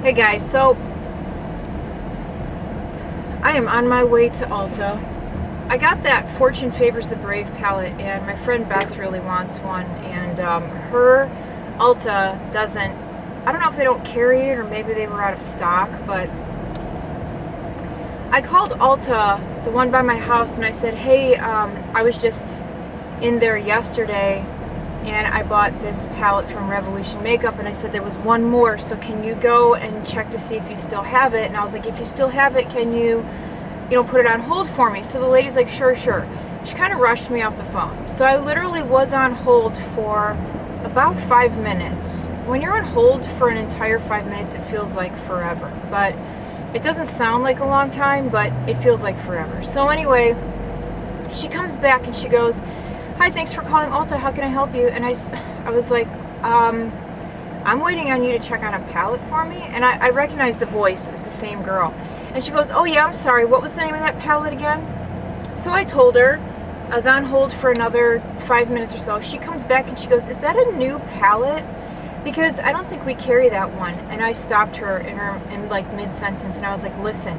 Hey guys, so I am on my way to Ulta. I got that Fortune Favors the Brave palette, and my friend Beth really wants one, and her Ulta doesn't, I don't know if they don't carry it or maybe they were out of stock, but I called Ulta, the one by my house, and I said, hey, I was just in there yesterday and I bought this palette from Revolution Makeup, and I said there was one more, so can you go and check to see if you still have it? And I was like, if you still have it, can you put it on hold for me? So the lady's like, sure. She kind of rushed me off the phone. So I literally was on hold for about 5 minutes. When you're on hold for an entire 5 minutes, it feels like forever. But it doesn't sound like a long time, but it feels like forever. So anyway, she comes back and she goes, hi, thanks for calling Ulta, how can I help you? And I was like, I'm waiting on you to check on a palette for me. And I recognized the voice, it was the same girl. And she goes, oh yeah, I'm sorry, what was the name of that palette again? So I told her, I was on hold for another 5 minutes or so. She comes back and she goes, is that a new palette? Because I don't think we carry that one. And I stopped her in like mid-sentence, and I was like, listen,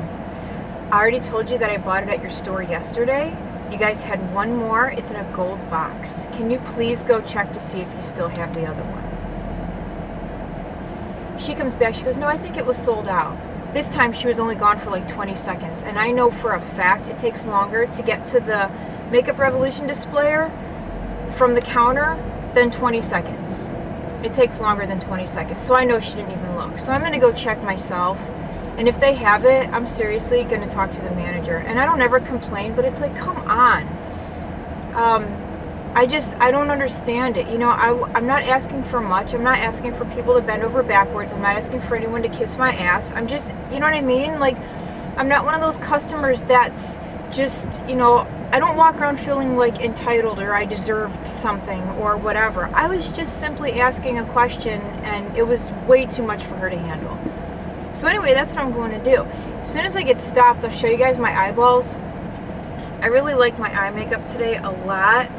I already told you that I bought it at your store yesterday. You guys had one more. It's in a gold box. Can you please go check to see if you still have the other one? She comes back. She goes, no, I think it was sold out. This time she was only gone for like 20 seconds. And I know for a fact it takes longer to get to the Makeup Revolution displayer from the counter than 20 seconds. It takes longer than 20 seconds. So I know she didn't even look. So I'm going to go check myself. And if they have it, I'm seriously going to talk to the manager. And I don't ever complain, but it's like, come on. I don't understand it. I'm not asking for much. I'm not asking for people to bend over backwards. I'm not asking for anyone to kiss my ass. I'm just, you know what I mean? Like, I'm not one of those customers that's just, I don't walk around feeling like entitled or I deserved something or whatever. I was just simply asking a question, and it was way too much for her to handle. So anyway, that's what I'm going to do. As soon as I get stopped, I'll show you guys my eyeballs. I really like my eye makeup today a lot.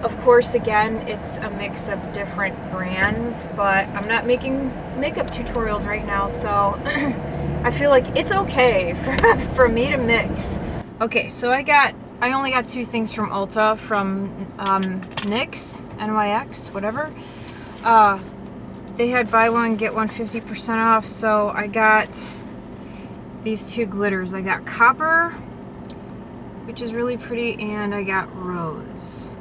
Of course, again, it's a mix of different brands, but I'm not making makeup tutorials right now, so I feel like it's okay for me to mix. Okay, so I only got 2 things from Ulta, from NYX, whatever. They had buy one, get one 50% off, so I got these 2 glitters. I got Copper, which is really pretty, and I got Rose.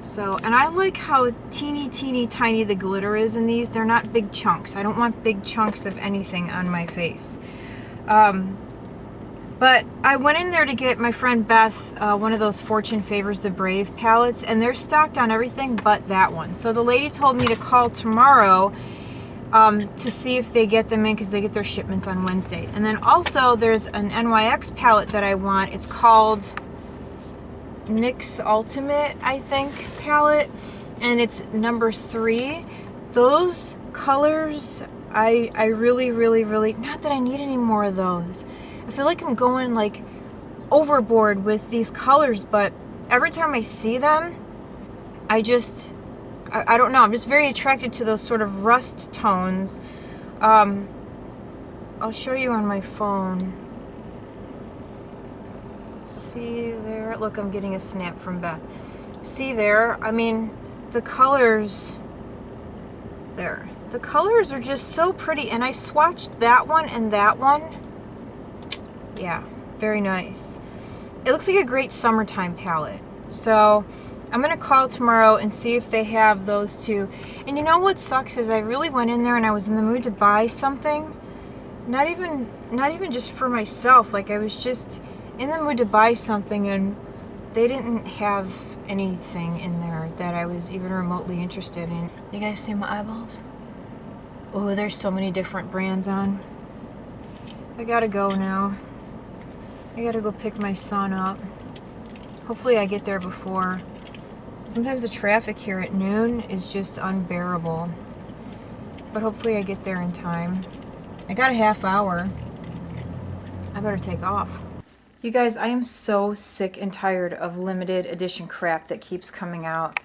So, and I like how teeny tiny the glitter is in these. They're not big chunks. I don't want big chunks of anything on my face. But I went in there to get my friend Beth one of those Fortune Favors the Brave palettes, and they're stocked on everything but that one. So the lady told me to call tomorrow to see if they get them in, because they get their shipments on Wednesday. And then also there's an NYX palette that I want. It's called NYX Ultimate, I think, palette, and it's number 3. Those colors, I really, not that I need any more of those. I feel like I'm going like overboard with these colors, but every time I see them, I don't know, I'm just very attracted to those sort of rust tones. I'll show you on my phone. See there? Look, I'm getting a snap from Beth. See there? I mean, the colors there. The colors are just so pretty, and I swatched that one and that one. Yeah, very nice. It looks like a great summertime palette. So I'm gonna call tomorrow and see if they have those 2. And you know what sucks is I really went in there and I was in the mood to buy something. Not even just for myself. Like, I was just in the mood to buy something, and they didn't have anything in there that I was even remotely interested in. You guys see my eyeballs? Oh, there's so many different brands on. I gotta go now. I gotta go pick my son up. Hopefully I get there before. Sometimes the traffic here at noon is just unbearable. But hopefully I get there in time. I got a half hour. I better take off. You guys, I am so sick and tired of limited edition crap that keeps coming out.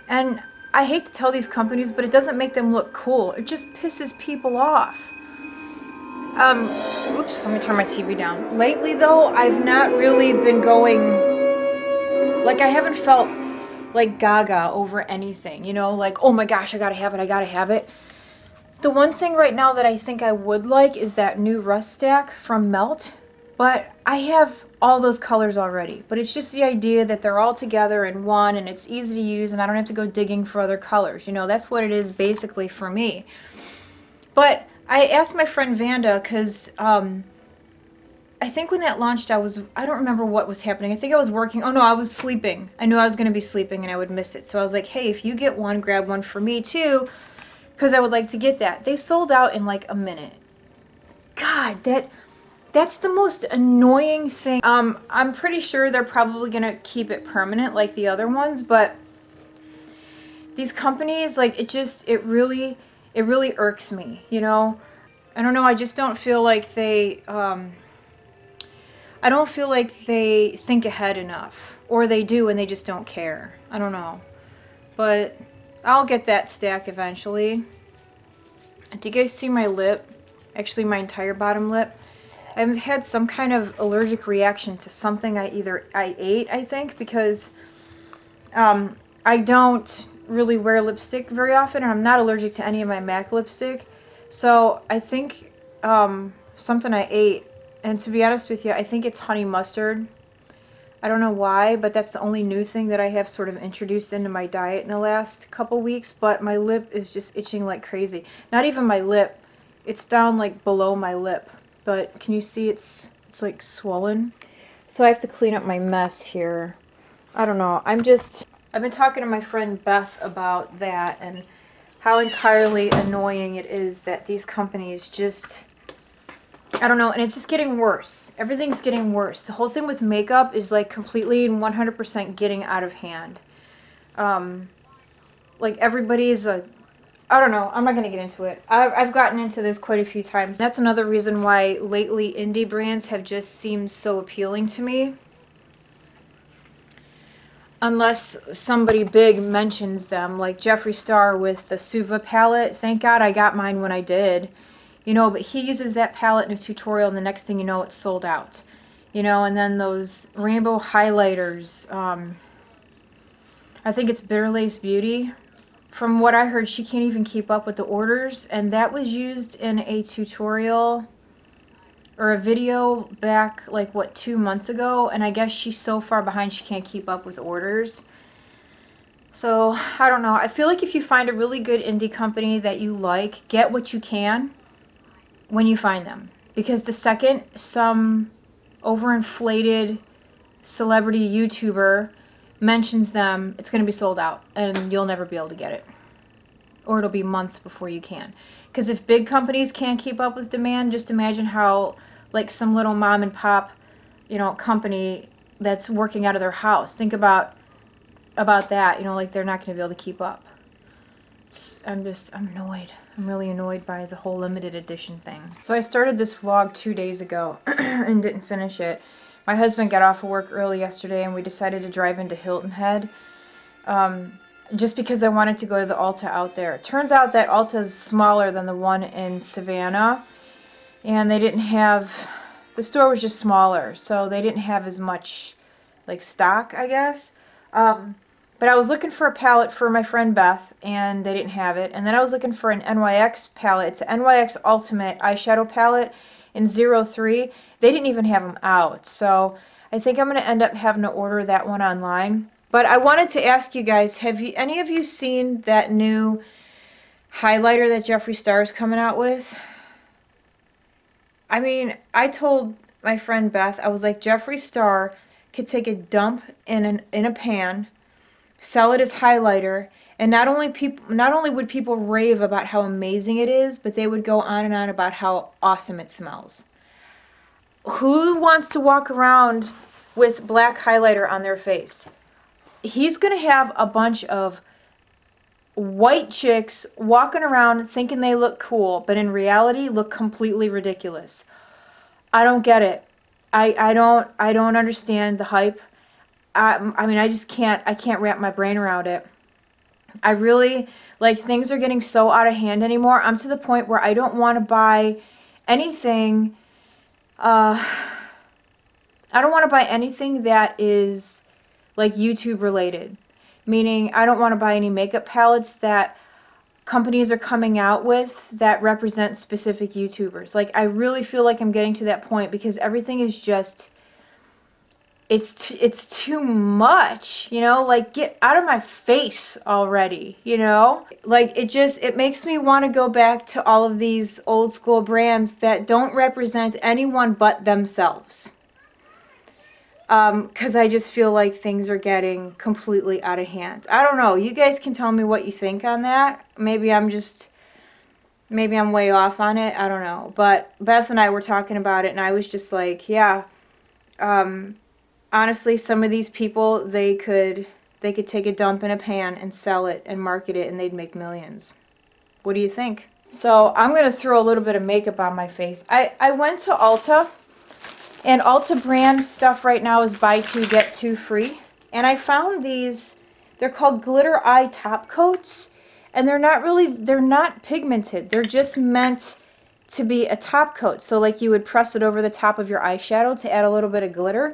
And I hate to tell these companies, but it doesn't make them look cool. It just pisses people off. Oops, let me turn my TV down. Lately though, I've not really been going, like I haven't felt like gaga over anything, you know, like, oh my gosh, I gotta have it, I gotta have it. The one thing right now that I think I would like is that new Rust Stack from Melt, but I have all those colors already. But it's just the idea that they're all together in one and it's easy to use and I don't have to go digging for other colors. You know, that's what it is basically for me. But I asked my friend Vanda because I think when that launched, I don't remember what was happening. I think I was working. Oh no, I was sleeping. I knew I was going to be sleeping and I would miss it. So I was like, hey, if you get one, grab one for me too, because I would like to get that. They sold out in like a minute. God, that's the most annoying thing. I'm pretty sure they're probably going to keep it permanent like the other ones, but these companies, like, it really irks me, you know? I don't know, I just don't feel like I don't feel like they think ahead enough. Or they do and they just don't care. I don't know. But I'll get that stack eventually. Do you guys see my lip? Actually, my entire bottom lip. I've had some kind of allergic reaction to something I ate, I think, because I don't really wear lipstick very often, and I'm not allergic to any of my MAC lipstick. So I think something I ate, and to be honest with you, I think it's honey mustard. I don't know why, but that's the only new thing that I have sort of introduced into my diet in the last couple weeks, but my lip is just itching like crazy. Not even my lip. It's down like below my lip, but can you see it's like swollen? So I have to clean up my mess here. I don't know. I've been talking to my friend Beth about that and how entirely annoying it is that these companies just, I don't know, and it's just getting worse. Everything's getting worse. The whole thing with makeup is like completely and 100% getting out of hand. Like everybody's I don't know, I'm not going to get into it. I've gotten into this quite a few times. That's another reason why lately indie brands have just seemed so appealing to me. Unless somebody big mentions them, like Jeffree Star with the Suva palette. Thank God I got mine when I did. You know, but he uses that palette in a tutorial and the next thing you know, it's sold out. You know, and then those rainbow highlighters. I think it's Bitter Lace Beauty. From what I heard, she can't even keep up with the orders. And that was used in a tutorial or a video back, like, what, 2 months ago. And I guess she's so far behind she can't keep up with orders. So, I don't know. I feel like if you find a really good indie company that you like, get what you can when you find them. Because the second some overinflated celebrity YouTuber mentions them, it's going to be sold out and you'll never be able to get it. Or it'll be months before you can. Because if big companies can't keep up with demand, just imagine how, like, some little mom and pop, you know, company that's working out of their house. Think about that, you know, like they're not going to be able to keep up. I'm annoyed. I'm really annoyed by the whole limited edition thing. So I started this vlog 2 days ago and didn't finish it. My husband got off of work early yesterday and we decided to drive into Hilton Head. Just because I wanted to go to the Ulta out there. It turns out that Ulta is smaller than the one in Savannah. And they didn't have, the store was just smaller. So they didn't have as much, like, stock, I guess. But I was looking for a palette for my friend Beth, and they didn't have it. And then I was looking for an NYX palette. It's an NYX Ultimate eyeshadow palette in 03. They didn't even have them out. So I think I'm going to end up having to order that one online. But I wanted to ask you guys, have any of you seen that new highlighter that Jeffree Star is coming out with? I mean, I told my friend Beth, I was like, Jeffree Star could take a dump in a pan, sell it as highlighter, and not only would people rave about how amazing it is, but they would go on and on about how awesome it smells. Who wants to walk around with black highlighter on their face? He's going to have a bunch of white chicks walking around thinking they look cool, but in reality look completely ridiculous. I don't get it. I don't understand the hype. I mean, I can't wrap my brain around it. I really, like, things are getting so out of hand anymore. I'm to the point where I don't want to buy anything, I don't want to buy anything that is like YouTube related. Meaning I don't want to buy any makeup palettes that companies are coming out with that represent specific YouTubers. Like, I really feel like I'm getting to that point because everything is just, it's too much, you know? Like, get out of my face already, you know? Like, it makes me want to go back to all of these old school brands that don't represent anyone but themselves. Because I just feel like things are getting completely out of hand. I don't know. You guys can tell me what you think on that. Maybe I'm way off on it. I don't know. But Beth and I were talking about it, and I was just like, yeah, honestly, some of these people, they could take a dump in a pan and sell it and market it, and they'd make millions. What do you think? So I'm going to throw a little bit of makeup on my face. I went to Ulta. And Ulta brand stuff right now is buy two, get two free. And I found these, they're called glitter eye top coats. And they're not pigmented. They're just meant to be a top coat. So like you would press it over the top of your eyeshadow to add a little bit of glitter.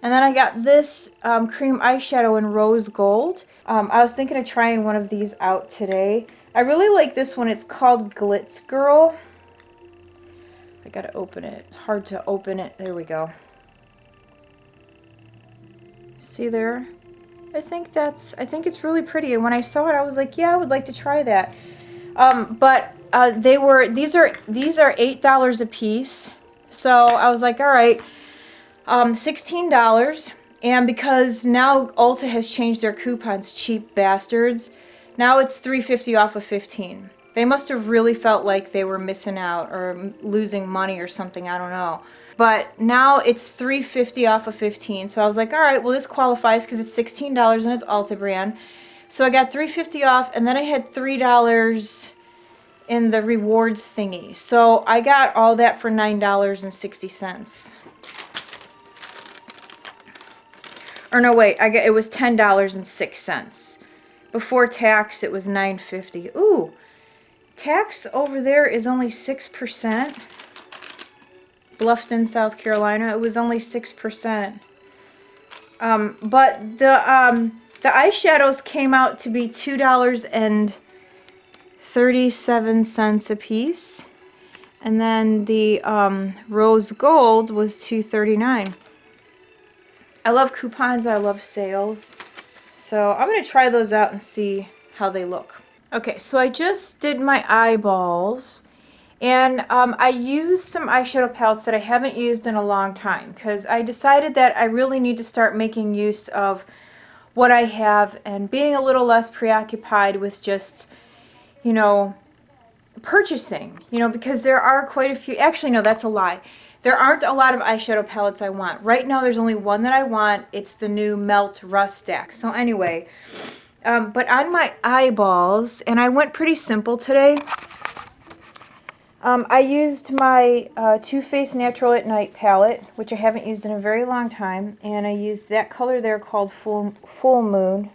And then I got this cream eyeshadow in rose gold. I was thinking of trying one of these out today. I really like this one. It's called Glitz Girl. I gotta open it. It's hard to open it. There we go. See there? I think it's really pretty. And when I saw it, I was like, yeah, I would like to try that. These are $8 a piece. So I was like, all right, $16. And because now Ulta has changed their coupons, cheap bastards, now it's $3.50 off of 15. They must have really felt like they were missing out or losing money or something. I don't know. But now it's $3.50 off of 15. So I was like, all right, well, this qualifies because it's $16 and it's Ulta brand. So I got $3.50 off, and then I had $3 in the rewards thingy. So I got all that for $9.60. Or no, wait, it was $10.06. Before tax, it was $9.50. Ooh. Tax over there is only 6%. Bluffton, South Carolina. It was only 6%. But the eyeshadows came out to be $2.37 a piece. And then the rose gold was $2.39. I love coupons. I love sales. So I'm going to try those out and see how they look. Okay, so I just did my eyeballs, and I used some eyeshadow palettes that I haven't used in a long time because I decided that I really need to start making use of what I have and being a little less preoccupied with just, you know, purchasing, you know, because there are quite a few. Actually, no, that's a lie. There aren't a lot of eyeshadow palettes I want. Right now, there's only one that I want. It's the new Melt Rust Stack. So anyway, but on my eyeballs, and I went pretty simple today, I used my Too Faced Natural at Night palette, which I haven't used in a very long time, and I used that color there called Full Moon.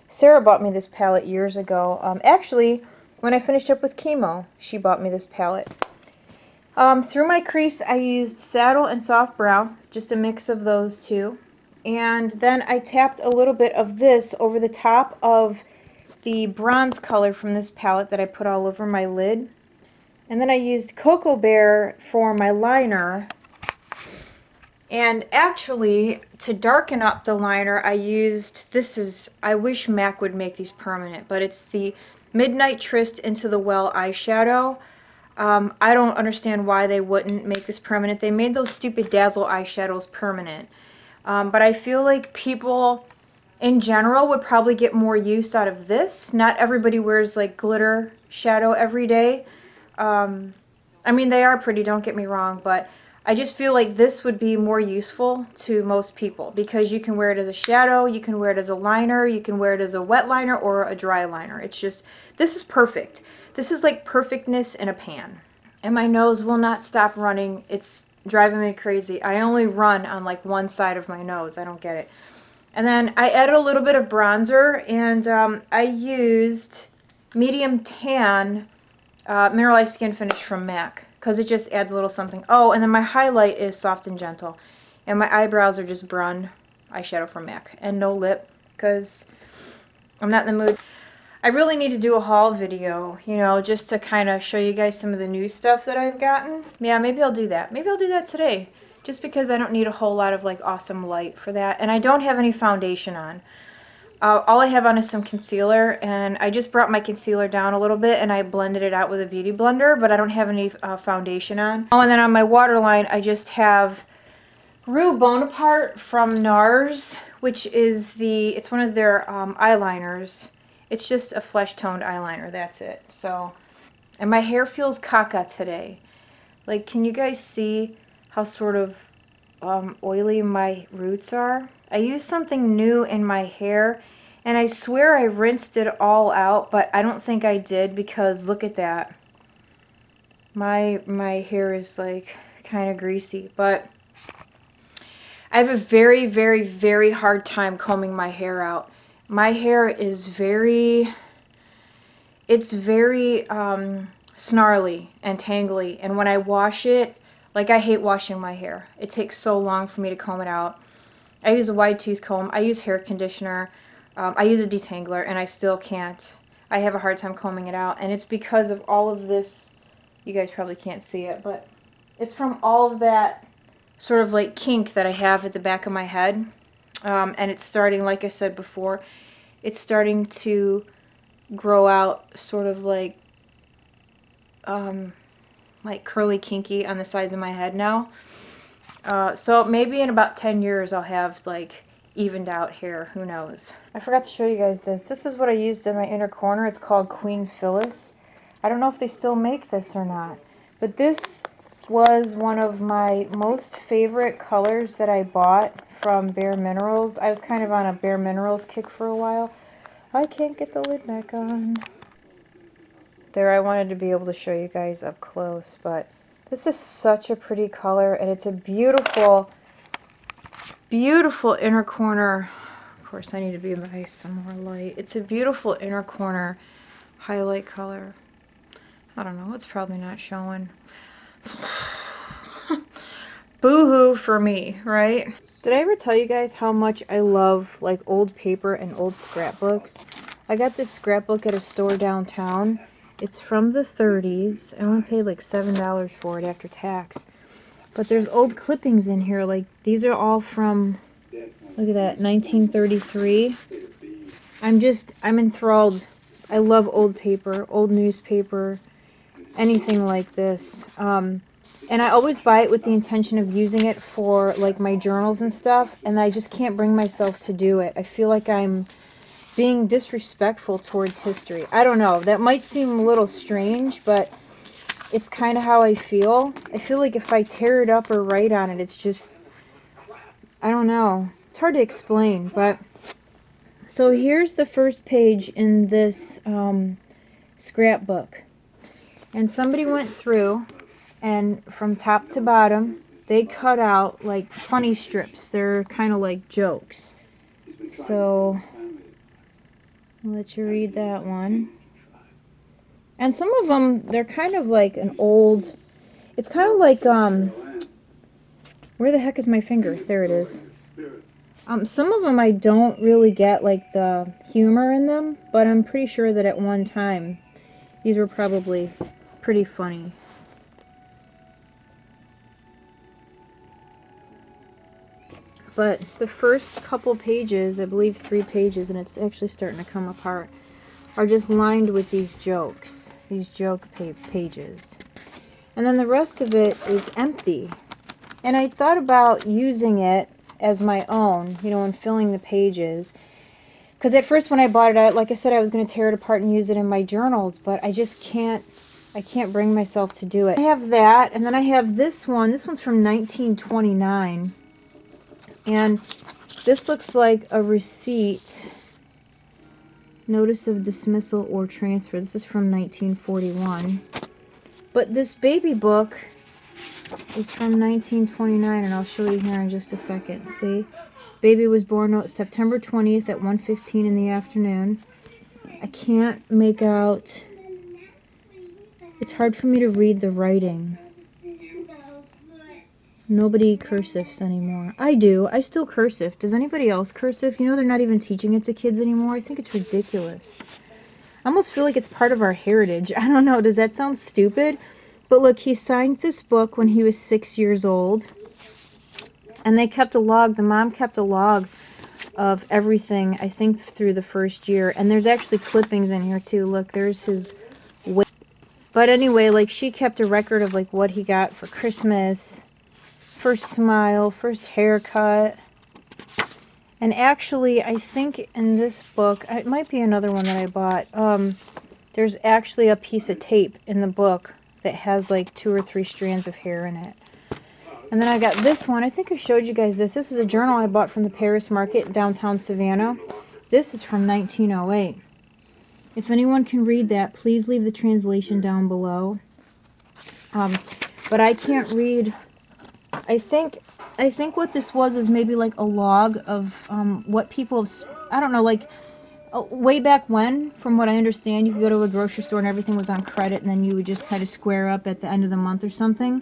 Sarah bought me this palette years ago. Actually, when I finished up with chemo, she bought me this palette. Through my crease, I used Saddle and Soft Brown, just a mix of those two. And then I tapped a little bit of this over the top of the bronze color from this palette that I put all over my lid. And then I used Cocoa Bear for my liner. And actually, to darken up the liner, I used, I wish MAC would make these permanent, but it's the Midnight Tryst Into the Well eyeshadow. I don't understand why they wouldn't make this permanent. They made those stupid Dazzle eyeshadows permanent. But I feel like people in general would probably get more use out of this. Not everybody wears like glitter shadow every day. I mean, they are pretty, don't get me wrong, but I just feel like this would be more useful to most people because you can wear it as a shadow, you can wear it as a liner, you can wear it as a wet liner or a dry liner. It's just, this is perfect. This is like perfectness in a pan. And my nose will not stop running. It's driving me crazy. I only run on like one side of my nose. I don't get it. And then I added a little bit of bronzer, and I used medium tan Mineralized Skin Finish from MAC because it just adds a little something. Oh, and then my highlight is Soft and Gentle. And my eyebrows are just Brun eyeshadow from MAC. And no lip because I'm not in the mood. I really need to do a haul video, you know, just to kind of show you guys some of the new stuff that I've gotten. Yeah, maybe I'll do that. Maybe I'll do that today. Just because I don't need a whole lot of like awesome light for that. And I don't have any foundation on. All I have on is some concealer, and I just brought my concealer down a little bit and I blended it out with a beauty blender, but I don't have any foundation on. Oh, and then on my waterline I just have Rue Bonaparte from NARS, which is it's one of their eyeliners. It's just a flesh toned eyeliner, that's it. So, and my hair feels caca today. Like, can you guys see how sort of oily my roots are? I used something new in my hair, and I swear I rinsed it all out, but I don't think I did because look at that. My hair is like kind of greasy, but I have a very, very, very hard time combing my hair out. My hair is very snarly and tangly, and when I wash it, like I hate washing my hair. It takes so long for me to comb it out. I use a wide tooth comb. I use hair conditioner. I use a detangler, and I still can't. I have a hard time combing it out, and it's because of all of this. You guys probably can't see it, but it's from all of that sort of like kink that I have at the back of my head. And it's starting, like I said before, it's starting to grow out sort of like curly kinky on the sides of my head now. So maybe in about 10 years I'll have like evened out hair. Who knows? I forgot to show you guys this. This is what I used in my inner corner. It's called Queen Phyllis. I don't know if they still make this or not, but this was one of my most favorite colors that I bought from Bare Minerals. I was kind of on a Bare Minerals kick for a while. I can't get the lid back on. There, I wanted to be able to show you guys up close, but this is such a pretty color, and it's a beautiful, beautiful inner corner. Of course, I need to be by some more light. It's a beautiful inner corner highlight color. I don't know, it's probably not showing. Boo-hoo for me, right? Did I ever tell you guys how much I love like old paper and old scrapbooks? I got this scrapbook at a store downtown. It's from the 30s. I only paid like $7 for it after tax. But there's old clippings in here. Like, these are all from, look at that, 1933. I'm enthralled. I love old paper, old newspaper, anything like this. And I always buy it with the intention of using it for like my journals and stuff, and I just can't bring myself to do it. I feel like I'm being disrespectful towards history. I don't know. That might seem a little strange, but it's kind of how I feel. I feel like if I tear it up or write on it, it's just, I don't know. It's hard to explain, but so here's the first page in this scrapbook. And somebody went through, and from top to bottom, they cut out like funny strips. They're kind of like jokes. So I'll let you read that one. And some of them, they're kind of like an old, it's kind of like, where the heck is my finger? There it is. Some of them I don't really get like the humor in them, but I'm pretty sure that at one time these were probably pretty funny. But the first couple pages, I believe 3 pages, and it's actually starting to come apart, are just lined with these jokes, these joke pages. And then the rest of it is empty. And I thought about using it as my own, you know, and filling the pages. Because at first when I bought it, like I said, I was going to tear it apart and use it in my journals, but I just can't, I can't bring myself to do it. I have that, and then I have this one. This one's from 1929. And this looks like a receipt, notice of dismissal or transfer. This is from 1941. But this baby book is from 1929, and I'll show you here in just a second. See? Baby was born September 20th at 1:15 in the afternoon. I can't make out... It's hard for me to read the writing. Nobody cursives anymore. I do. I still cursive. Does anybody else cursive? You know, they're not even teaching it to kids anymore. I think it's ridiculous. I almost feel like it's part of our heritage. I don't know. Does that sound stupid? But look, he signed this book when he was 6 years old. And they kept a log. The mom kept a log of everything, I think, through the first year. And there's actually clippings in here, too. Look, there's his weight. But anyway, like, she kept a record of, like, what he got for Christmas. First smile, first haircut. And actually, I think in this book, it might be another one that I bought, there's actually a piece of tape in the book that has like 2 or 3 strands of hair in it. And then I got this one. I think I showed you guys this. This is a journal I bought from the Paris Market, downtown Savannah. This is from 1908. If anyone can read that, please leave the translation down below. But I can't read... I think what this was is maybe like a log of what people have, I don't know, like way back when, from what I understand, you could go to a grocery store and everything was on credit, and then you would just kind of square up at the end of the month or something.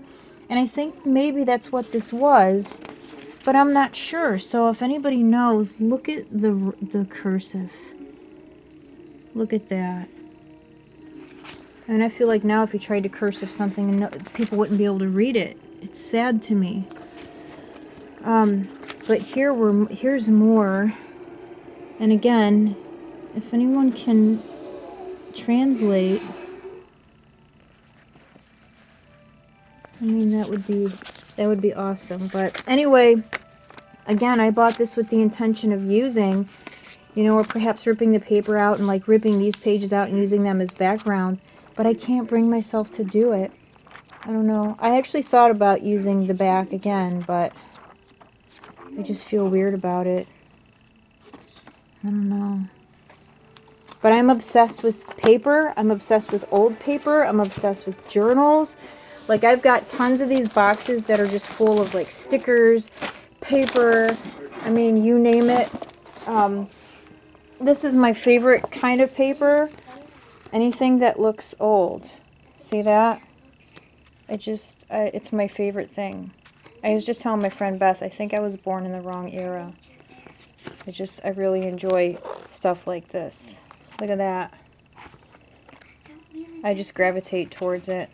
And I think maybe that's what this was, but I'm not sure. So if anybody knows, look at the cursive. Look at that. And I feel like now if you tried to cursive something, and people wouldn't be able to read it. It's sad to me. But here's more. And again, if anyone can translate, I mean, that would be awesome. But anyway, again, I bought this with the intention of using, you know, or perhaps ripping the paper out and like ripping these pages out and using them as backgrounds. But I can't bring myself to do it. I don't know. I actually thought about using the back again, but I just feel weird about it. I don't know. But I'm obsessed with paper. I'm obsessed with old paper. I'm obsessed with journals. Like, I've got tons of these boxes that are just full of, like, stickers, paper. I mean, you name it. This is my favorite kind of paper. Anything that looks old. See that? It's my favorite thing. I was just telling my friend Beth, I think I was born in the wrong era. I really enjoy stuff like this. Look at that. I just gravitate towards it.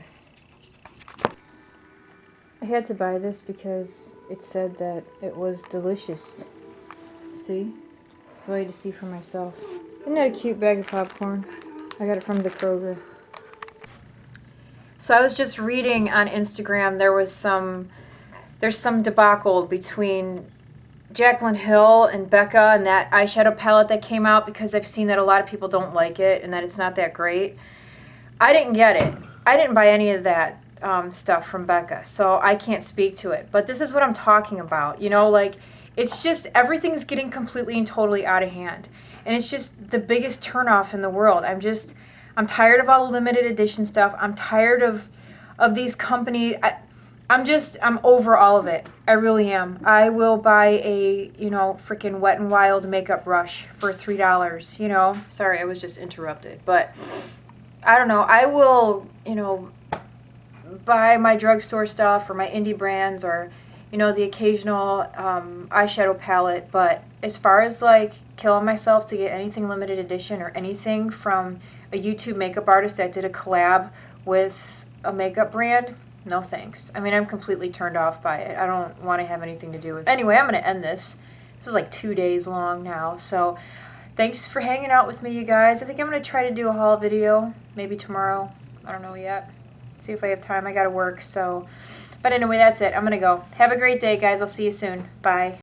I had to buy this because it said that it was delicious. See? So I had to see for myself. Isn't that a cute bag of popcorn? I got it from the Kroger. So I was just reading on Instagram, there's some debacle between Jaclyn Hill and Becca and that eyeshadow palette that came out, because I've seen that a lot of people don't like it and that it's not that great. I didn't get it. I didn't buy any of that stuff from Becca, so I can't speak to it. But this is what I'm talking about. You know, like, it's just everything's getting completely and totally out of hand. And it's just the biggest turnoff in the world. I'm tired of all the limited edition stuff. I'm tired of these companies. I'm over all of it. I really am. I will buy a, you know, freaking Wet n Wild makeup brush for $3, you know. Sorry, I was just interrupted. But I don't know. I will, you know, buy my drugstore stuff or my indie brands or, you know, the occasional eyeshadow palette. But as far as, like, killing myself to get anything limited edition or anything from a YouTube makeup artist that did a collab with a makeup brand, no thanks. I mean, I'm completely turned off by it. I don't want to have anything to do with it. Anyway, I'm going to end this. This is like 2 days long now. So thanks for hanging out with me, you guys. I think I'm going to try to do a haul video. Maybe tomorrow. I don't know yet. See if I have time. I got to work. So, but anyway, that's it. I'm going to go. Have a great day, guys. I'll see you soon. Bye.